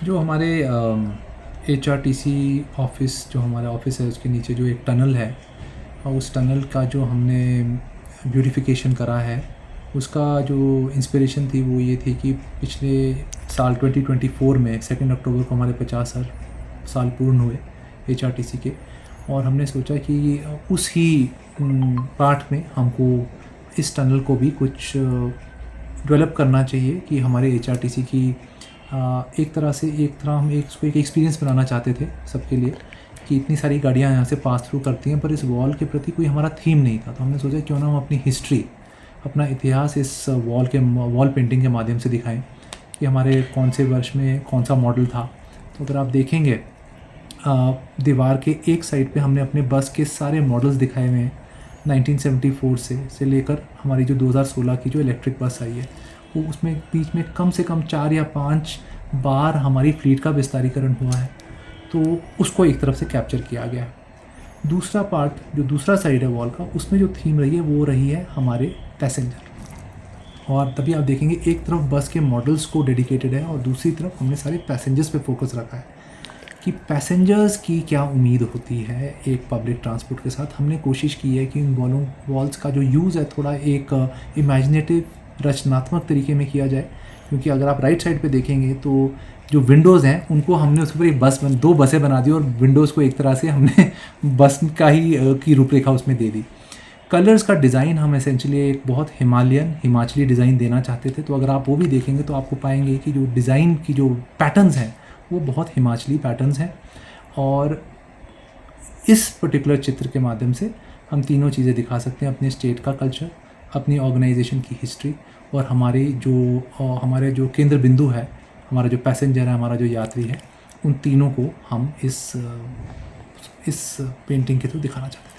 जो हमारे HRTC office, जो हमारा ऑफ़िस है उसके नीचे जो एक टनल है, और उस टनल का जो हमने ब्यूटिफिकेशन करा है, उसका जो इंस्पिरेशन थी वो ये थी कि पिछले साल 2024 में 2 अक्टूबर को हमारे 50 साल पूर्ण हुए HRTC के। और हमने सोचा कि उस ही पार्ट में हमको इस टनल को भी कुछ डेवलप करना चाहिए कि हमारे HRTC की एक तरह हम उसको एक एक्सपीरियंस बनाना चाहते थे सबके लिए, कि इतनी सारी गाड़ियाँ यहाँ से पास थ्रू करती हैं पर इस वॉल के प्रति कोई हमारा थीम नहीं था। तो हमने सोचा क्यों ना हम अपनी हिस्ट्री, अपना इतिहास इस वॉल पेंटिंग के माध्यम से दिखाएं कि हमारे कौन से वर्ष में कौन सा मॉडल था। तो अगर आप देखेंगे दीवार के एक साइड पे हमने अपने बस के सारे मॉडल्स दिखाए हुए हैं 1974 से लेकर हमारी जो 2016 की जो इलेक्ट्रिक बस आई है, वो उसमें बीच में कम से कम 4 या 5 बार हमारी फ्लीट का विस्तारीकरण हुआ है। तो उसको एक तरफ से कैप्चर किया गया है। दूसरा पार्ट, जो दूसरा साइड है वॉल का, उसमें जो थीम रही है वो रही है हमारे पैसेंजर। और तभी आप देखेंगे एक तरफ बस के मॉडल्स को डेडिकेटेड है और दूसरी तरफ हमने सारे पैसेंजर्स पे फोकस रखा है कि पैसेंजर्स की क्या उम्मीद होती है एक पब्लिक ट्रांसपोर्ट के साथ। हमने कोशिश की है कि इन वॉल्स का जो यूज़ है थोड़ा एक इमेजिनेटिव, रचनात्मक तरीके में किया जाए। क्योंकि अगर आप राइट साइड पे देखेंगे तो जो विंडोज़ हैं उनको हमने उसके ऊपर एक दो बसें बना दी और विंडोज़ को एक तरह से हमने बस का ही की रूपरेखा उसमें दे दी। कलर्स का डिज़ाइन हम एसेंशियली एक बहुत हिमाचली डिज़ाइन देना चाहते थे। तो अगर आप वो भी देखेंगे तो आपको पाएंगे कि जो डिज़ाइन की जो पैटर्न्स हैं वो बहुत हिमाचली पैटर्न्स हैं। और इस पर्टिकुलर चित्र के माध्यम से हम तीनों चीज़ें दिखा सकते हैं, अपने स्टेट का कल्चर, अपनी ऑर्गेनाइजेशन की हिस्ट्री और हमारे जो केंद्र बिंदु है, हमारा जो पैसेंजर है, हमारा जो यात्री है, उन तीनों को हम इस पेंटिंग के थ्रू दिखाना चाहते हैं।